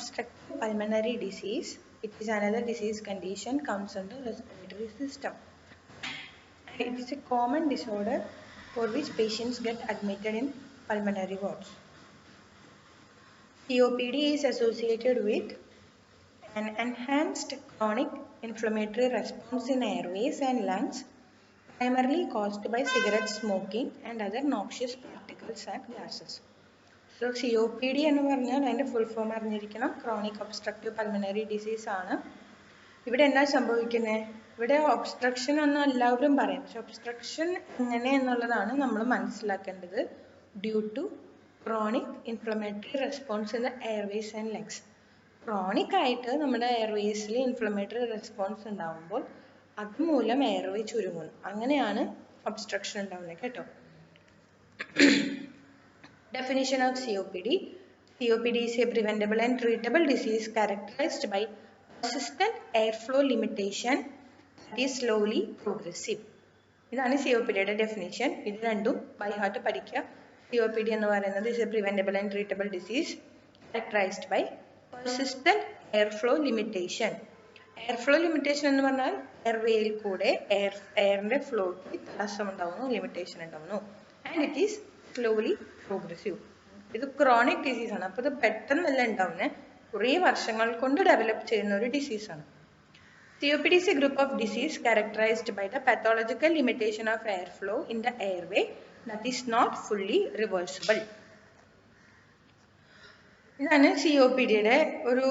obstructive pulmonary disease. It is another disease condition, comes under respiratory system. It is a common disorder for which patients get admitted in pulmonary wards. COPD is associated with an enhanced chronic inflammatory response in airways and lungs, primarily caused by cigarette smoking and other noxious particles and gases. So COPD എന്ന് പറഞ്ഞാൽ അതിന്റെ full form അറിഞ്ഞിരിക്കണം. Chronic obstructive pulmonary disease ആണ്. ഇവിടെ എന്താ സംഭവിക്കുന്നത്? ഇവിടെ obstruction എന്ന് എല്ലാവരും പറയും. പക്ഷെ obstruction എങ്ങനെ എന്നുള്ളതാണ് നമ്മൾ മനസ്സിലാക്കേണ്ടത്. Due to chronic inflammatory response in the airways and lungs. Chronic ആയിട്ട് നമ്മുടെ airwaysൽ inflammatory response ഉണ്ടാവുമ്പോൾ അതുമൂലം airway ചുരുങ്ങുന്നു. അങ്ങനെയാണ് obstruction ഉണ്ടാവുന്നത് കേട്ടോ. Definition of COPD. COPD is a preventable and treatable disease characterized by persistent airflow limitation that is slowly progressive. ഇതാണ് COPDയുടെ definition. ഇത് രണ്ടും by heart പഠിക്കുക. COPD എന്ന് പറയുന്നത് is a preventable and treatable disease characterized by persistent airflow limitation. Airflow limitation എന്ന് പറഞ്ഞാൽ airwayയിൽ കൂടെ airന്റെ flowക്ക് തടസ്സം ഉണ്ടാവുന്നു, limitation ഉണ്ടാവുന്നു. And it is slowly progressive. ഇത് chronic disease ആണ്. അപ്പോൾ ഇത് പെട്ടെന്നല്ല ഉണ്ടാവുന്നത്, കുറേ വർഷങ്ങൾ കൊണ്ട് ഡെവലപ്പ് ചെയ്യുന്ന ഒരു ഡിസീസ് ആണ്. COPD is a group of disease characterized by the pathological limitation of airflow in the airway that is not fully reversible. ഇതാണ് COPDയുടെ ഒരു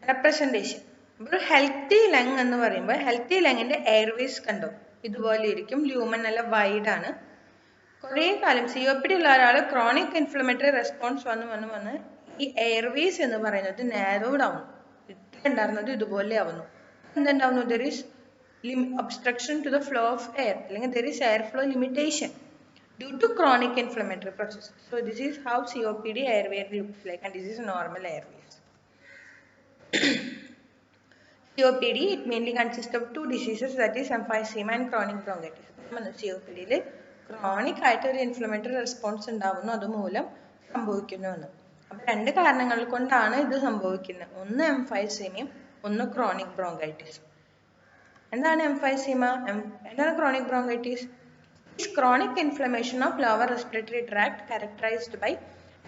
റെപ്രസെൻറ്റേഷൻ. ഒരു ഹെൽത്തി ലങ് എന്ന് പറയുമ്പോൾ ഹെൽത്തി ലങ്ങിന്റെ എയർവേസ് കണ്ടോ ഇതുപോലെ ഇരിക്കും. ലൂമൻ നല്ല വൈഡ് ആണ്. കുറേ കാലം COPD ഉള്ള ഒരാൾ ക്രോണിക് ഇൻഫ്ലമേറ്ററി റെസ്പോൺസ് വന്ന് ഈ എയർവേസ് എന്ന് പറയുന്നത് നാരോഡ് ആവുന്നു. ഇത്ര ഉണ്ടായിരുന്നത് ഇതുപോലെ ആവുന്നു. എന്തുണ്ടാവുന്നു? There is obstruction to the flow of air, അല്ലെങ്കിൽ there is airflow limitation due to chronic inflammatory process. So this is how COPD airway looks like, and this is normal airways. COPD, it mainly consists of two diseases, that is emphysema and chronic bronchitis. COPD യിൽ chronic ആയിട്ട് ഒരു inflammatory response ഉണ്ടാവുന്നു, അതുമൂലം സംഭവിക്കുന്നുവെന്ന്. അപ്പം രണ്ട് കാരണങ്ങൾ കൊണ്ടാണ് ഇത് സംഭവിക്കുന്നത്. ഒന്ന് എംഫൈസീമയും ഒന്ന് ക്രോണിക് ബ്രോങ്കൈറ്റിസ്. എന്താണ് എംഫൈസീമ? എന്താണ് chronic bronchitis? Is chronic inflammation of lower respiratory tract characterized by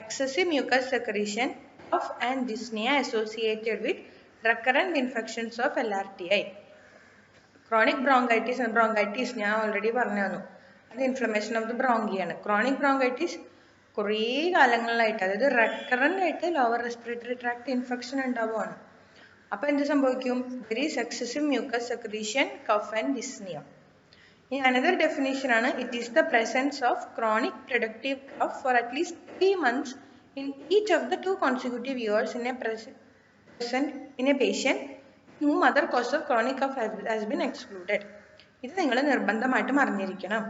excessive mucus secretion of and dyspnea associated with recurrent infections of LRTI. Chronic bronchitis and bronchitis ഞാൻ ഓൾറെഡി പറഞ്ഞു, അത് inflammation of the ബ്രോങ്കിയാണ്. Chronic bronchitis കുറേ കാലങ്ങളിലായിട്ട്, അതായത് recurrent ആയിട്ട് lower respiratory tract infection ഉണ്ടാവുകയാണ്. അപ്പോൾ എന്ത് സംഭവിക്കും? There is excessive mucus secretion, cough and dyspnoea. In another definition ആണ്, it is the presence of chronic productive cough for at least 3 months in each of the 2 consecutive years in a patient whom other cause of chronic cough has been excluded. ഇത് നിങ്ങൾ നിർബന്ധമായിട്ടും അറിഞ്ഞിരിക്കണം.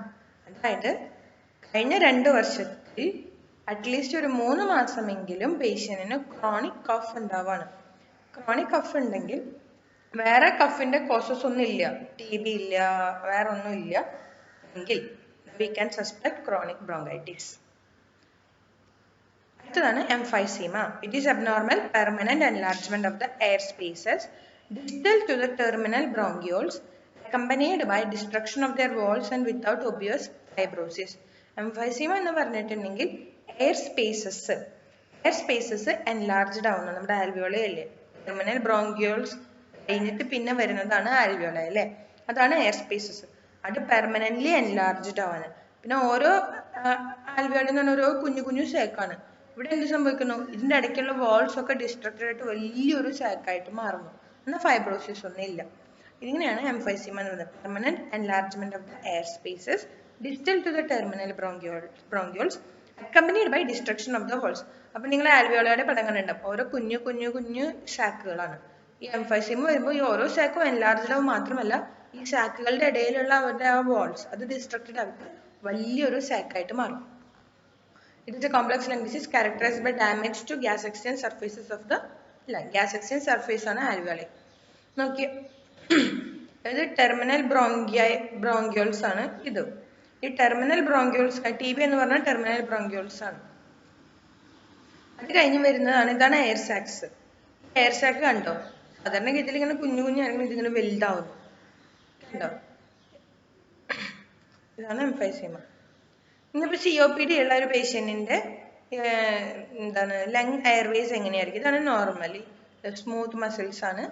അതായത് കഴിഞ്ഞ 2 വർഷത്തിൽ at least ഒരു 3 മാസമെങ്കിലും പേഷ്യന്റിന് chronic cough ഉണ്ടാവാണ്. Chronic cough ഉണ്ടെങ്കിൽ വേറെ കഫിന്റെ കോസസ് ഒന്നും ഇല്ല, TB ഇല്ല, വേറെ ഒന്നും ഇല്ല എങ്കിൽ we can suspect chronic bronchitis. അടുത്തതാണ് emphysema. It is abnormal permanent enlargement of the air spaces distal to the terminal bronchioles accompanied by destruction of their walls and without obvious fibrosis. Emphysema എന്ന് പറഞ്ഞിട്ടുണ്ടെങ്കിൽ air spaces enlarged ആവുന്നു. നമ്മുടെ ആൽവിയോളി അല്ലേ, terminal bronchioles കഴിഞ്ഞിട്ട് പിന്നെ വരുന്നതാണ് ആൽവിയോളി അല്ലേ, അതാണ് എയർ സ്പേസസ്. അത് പെർമനന്റ്ലി എൻലാർജ്ഡ് ആവാണ്. പിന്നെ ഓരോ ആൽവിയോളി എന്ന് പറഞ്ഞാൽ ഓരോ കുഞ്ഞു കുഞ്ഞു സാക്കാണ്. ഇവിടെ എന്ത് സംഭവിക്കുന്നു? ഇതിന്റെ ഇടയ്ക്കുള്ള വാൾസ് ഒക്കെ ഡിസ്ട്രക്റ്റഡ് ആയിട്ട് വലിയൊരു സാക്കായിട്ട് മാറുന്നു. എന്നാൽ ഫൈബ്രോസിസ് ഒന്നും ഇല്ല. ഇതിങ്ങനെയാണ് എംഫൈസീമ എന്ന് പറയുന്നത്. Permanent enlargement of the air spaces distal to the terminal bronchioles accompanied by destruction of the walls. അപ്പൊ നിങ്ങൾ ആൽവിയോളയുടെ പടം കണ്ടിട്ടുണ്ടാവും, ഓരോ കുഞ്ഞു കുഞ്ഞു കുഞ്ഞു സാക്കുകളാണ്. ഈ എംഫൈസീമ വരുമ്പോൾ ഈ ഓരോ സാക്കും എൻലാർജ്ഡ് ആവും മാത്രമല്ല, ഈ സാക്കുകളുടെ ഇടയിലുള്ള അവരുടെ ആ വാൾസ് അത് ഡിസ്ട്രക്റ്റഡ് ആയിട്ട് വലിയൊരു സാക്കായിട്ട് മാറും. It is a complex lung disease characterized by damage to gas exchange surfaces of the lung. Gas exchange surface ആണ് alveoli. നോക്കിയേ, ഇത് ടെർമിനൽ ബ്രോങ്കിയോൾസ് ആണ്. ഇത് ഈ ടെർമിനൽ ബ്രോങ്കിയോൾസ്, TB എന്ന് പറഞ്ഞാൽ ടെർമിനൽ ബ്രോങ്കിയോൾസ് ആണ്. അത് കഴിഞ്ഞ് വരുന്നതാണ്, ഇതാണ് എയർ സാക്സ്. ഈ എയർ സാക്ക് കണ്ടോ? സാധാരണഗതിയിൽ ഇങ്ങനെ കുഞ്ഞു കുഞ്ഞാണെങ്കിൽ ഇതിങ്ങനെ വലുതാവുന്നു. കണ്ടോ? ഇതാണ് എംഫൈസീമ. ഇന്നിപ്പോൾ COPD ഉള്ള ഒരു പേഷ്യൻറ്റിൻ്റെ എന്താണ് ലങ് എയർവേസ് എങ്ങനെയായിരിക്കും? ഇതാണ് നോർമലി സ്മൂത്ത് മസിൽസ് ആണ്,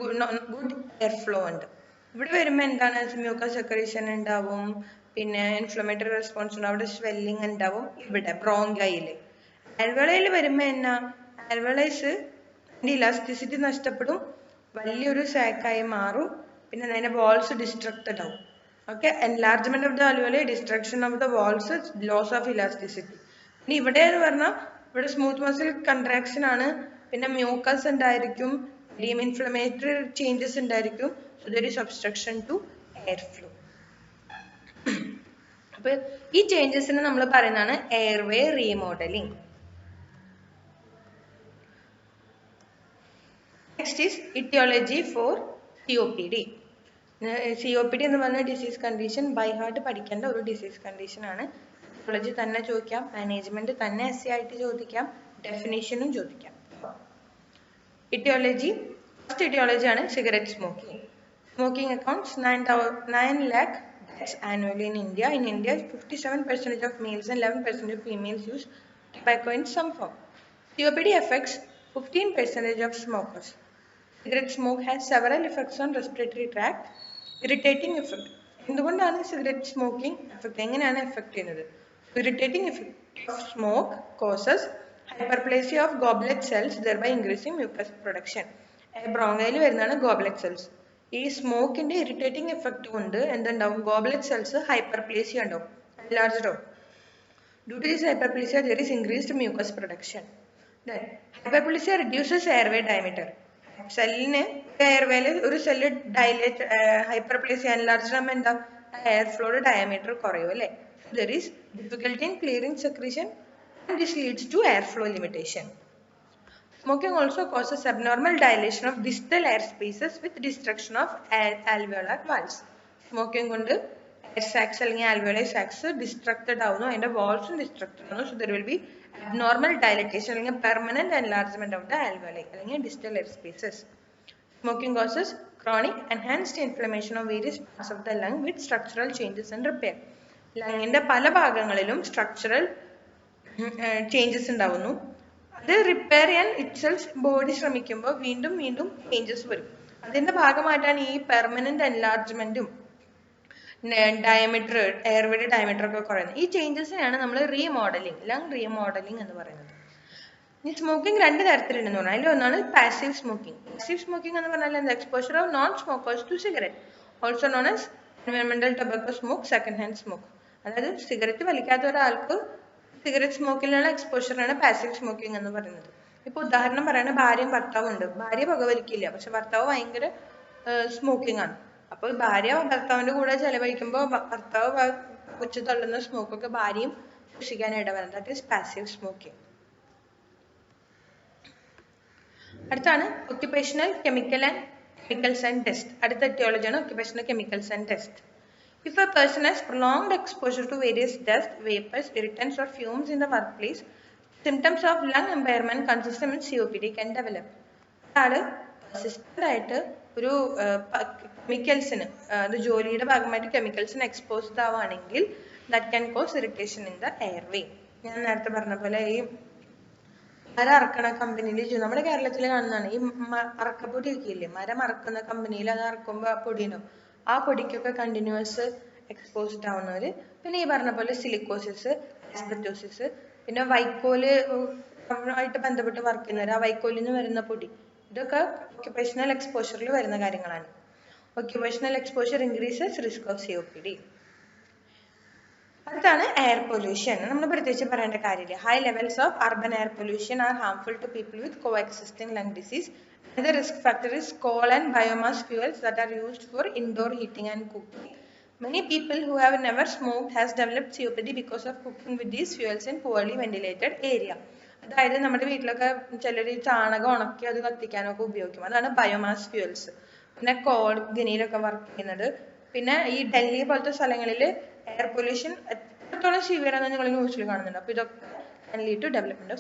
ഗുഡ് എയർ ഫ്ലോ ഉണ്ട്. ഇവിടെ വരുമ്പോൾ എന്താണ് മ്യൂക്കസ് സെക്രീഷൻ ഉണ്ടാവും, പിന്നെ ഇൻഫ്ലമേറ്ററി റെസ്പോൺസ് ഉണ്ടാവും, അവിടെ സ്വെല്ലിംഗ് ഉണ്ടാവും. ഇവിടെ ബ്രോങ്കൈയിൽ ആൽവളയിൽ വരുമ്പോൾ എന്നാ ആൽവളൈസ് ഇലാസ്റ്റിസിറ്റി നഷ്ടപ്പെടും, വലിയൊരു സാക്കായി മാറും, പിന്നെ അതിൻ്റെ വാൾസ് ഡിസ്ട്രക്റ്റഡ് ആവും. Okay, enlargement of the alveoli, destruction of the walls, loss of elasticity. ഇനി ഇവിടെ എന്ന് പറഞ്ഞാൽ ഇവിടെ സ്മൂത്ത് മസിൽ കൺട്രാക്ഷൻ ആണ്, പിന്നെ മ്യൂക്കസ് ഉണ്ടായിരിക്കും, ഇൻഫ്ലമേറ്ററി ചേഞ്ചസ് ഉണ്ടായിരിക്കും. So there is obstruction to air flow. അപ്പൊ ഈ ചേഞ്ചസിന് നമ്മൾ പറയുന്നതാണ് airway remodelling. Next is aetiology for COPD. COPD എന്ന് പറഞ്ഞ ഡിസീസ് കണ്ടീഷൻ ബൈ ഹാർട്ട് പഠിക്കേണ്ട ഒരു ഡിസീസ് കണ്ടീഷൻ ആണ്. ഇറ്റിയോളജി തന്നെ ചോദിക്കാം, മാനേജ്മെന്റ് തന്നെ essay ആയിട്ട് ചോദിക്കാം, ഡെഫിനേഷനും ചോദിക്കാം. ഇറ്റിയോളജി, ഫസ്റ്റ് ഇറ്റിയോളജി ആണ് cigarette smoking. Smoking accounts 9 lakh deaths annually in India. In India, 57% of males and 11% of females use tobacco in some form. COPD affects 15% of smokers. Cigarette smoke has several effects on respiratory tract. Irritating effect. എന്തുകൊണ്ടാണ് cigarette smoking effect, എങ്ങനെയാണ് effect ചെയ്യുന്നത്? Irritating effect of smoke causes hyperplasia of goblet cells, thereby increasing mucus production. ബ്രോങ്കയിൽ വരുന്നതാണ് goblet cells. ഈ സ്മോക്കിന്റെ irritating effect കൊണ്ട് എന്തുണ്ടാവും? Goblet cells hyperplasia ഉണ്ടാവും, enlarged ആവും. Due to this hyperplasia, there is increased mucus production. Then hyperplasia reduces airway diameter. സെല്ലിന് എയർവേയിൽ ഒരു cell dilate hyperplasia enlarged ആകുമ്പോൾ എന്താ എയർ ഫ്ലോയുടെ ഡയമീറ്റർ കുറയും അല്ലേ? There is difficulty in clearing secretion and this leads to airflow limitation. Smoking also causes abnormal dilation of distal air spaces with destruction of alveolar valves. Smoking കൊണ്ട് air sacs അല്ലെങ്കിൽ alveoli sacs destructed ആവുന്നു, അതിന്റെ walls destructed ആവുന്നു. So there will be abnormal dilatation അല്ലെങ്കിൽ permanent enlargement of the alveoli അല്ലെങ്കിൽ distal air spaces. Smoking causes chronic enhanced inflammation of various parts of the lung with structural changes and repair. ലങ്ങിന്റെ പല ഭാഗങ്ങളിലും structural changes ഉണ്ടാവുന്നു. അത് repair ചെയ്യാൻ itself body ശ്രമിക്കുമ്പോൾ വീണ്ടും വീണ്ടും ചേഞ്ചസ് വരും. അതിന്റെ ഭാഗമായിട്ടാണ് ഈ പെർമനന്റ് എൻലാർജ്മെന്റും ഡയമീറ്റർ, എയർവേയുടെ ഡയമീറ്റർ ഒക്കെ കുറയുന്നത്. ഈ ചേഞ്ചസിനാണ് നമ്മൾ റീമോഡലിംഗ്, ലങ് റീമോഡലിംഗ് എന്ന് പറയുന്നത്. ഈ സ്മോക്കിംഗ് രണ്ട് തരത്തിലുണ്ടെന്ന് പറഞ്ഞാൽ അതിൽ ഒന്നാണ് പാസീവ് സ്മോക്കിംഗ്. പാസീവ് സ്മോക്കിംഗ് എന്ന് പറഞ്ഞാൽ എന്താ? Exposure of non smokers to cigarette, also known as environmental tobacco smoke, second hand smoke. അതായത് സിഗരറ്റ് വലിക്കാത്ത ഒരാൾക്ക് സിഗരറ്റ് സ്മോക്കിലുള്ള എക്സ്പോഷറാണ് പാസീവ് സ്മോക്കിംഗ് എന്ന് പറയുന്നത്. ഇപ്പൊ ഉദാഹരണം പറയുന്നത് ഭാര്യയും ഭർത്താവും ഉണ്ട്. ഭാര്യ പുകവലിക്കില്ല, പക്ഷെ ഭർത്താവ് ഭയങ്കര സ്മോക്കിംഗ് ആണ്. അപ്പോൾ ഭാര്യ ഭർത്താവിന്റെ കൂടെ ചെലവഴിക്കുമ്പോൾ ഭർത്താവ് ഉച്ച തള്ളുന്ന സ്മോക്കൊക്കെ ഭാര്യയും സൂക്ഷിക്കാൻ ഇടവരുന്നത്. That is passive smoking. അടുത്താണ് ഒക്യുപേഷണൽ കെമിക്കൽസ് ആൻഡ് ടെസ്റ്റ്. അടുത്ത etiology occupational chemicals and test. If a person has prolonged exposure to various dust, vapors, irritants or fumes in the workplace, symptoms of lung impairment consistent with COPD can develop. അതാണ് persistent ആയിട്ട് ഒരു കെമിക്കൽസിന്, അത് ജോലിയുടെ ഭാഗമായിട്ട് കെമിക്കൽസിന് exposed ആവുകയാണെങ്കിൽ that can cause irritation in the airway. ഞാൻ നേരത്തെ പറഞ്ഞ പോലെ ഈ മരം അറക്കണ കമ്പനിയിൽ, നമ്മുടെ കേരളത്തിൽ കാണുന്നതാണ്, ഈ അറക്കപ്പൊടി ഒക്കെ ഇല്ലേ, മരം അറക്കുന്ന കമ്പനിയിൽ അത് അറക്കുമ്പോൾ ആ പൊടിയുണ്ടാവും. ആ പൊടിക്കൊക്കെ കണ്ടിന്യൂസ് എക്സ്പോസ്ഡ് ആവുന്നവര്, പിന്നെ ഈ പറഞ്ഞ പോലെ സിലിക്കോസിസ്, ആസ്ബറ്റോസിസ്, പിന്നെ വൈക്കോല് ആയിട്ട് ബന്ധപ്പെട്ട് വർക്ക് ചെയ്യുന്നവർ, ആ വൈക്കോലിൽ നിന്ന് വരുന്ന പൊടി, ഇതൊക്കെ ഒക്യുപേഷണൽ എക്സ്പോഷറിൽ വരുന്ന കാര്യങ്ങളാണ്. Occupational exposure increases risk of COPD. അടുത്താണ് എയർ പൊല്യൂഷൻ. നമ്മൾ പ്രത്യേകിച്ച് പറയേണ്ട കാര്യമില്ല. High levels of urban air pollution are harmful to people with coexisting lung disease. The risk factor is coal and biomass fuels that are used for indoor heating and cooking. Many people who have never smoked has developed COPD because of cooking with these fuels in poorly ventilated area. അതായത് നമ്മുടെ വീട്ടിലൊക്കെ ചിലർ ചാണകം ഉണക്കി അത് കത്തിക്കാനൊക്കെ ഉപയോഗിക്കും. അതാണ് biomass fuels. പിന്നെ കോൾ ഖനിയിലൊക്കെ വർക്ക് ചെയ്യുന്നത്. പിന്നെ ഈ ഡൽഹി പോലത്തെ സ്ഥലങ്ങളിൽ എയർ പൊല്യൂഷൻ എത്രത്തോളം സിവിയർ ആണെന്ന് നിങ്ങൾ ന്യൂസിൽ കാണുന്നുണ്ട്. അപ്പോൾ ഇതൊക്കെ can lead to development of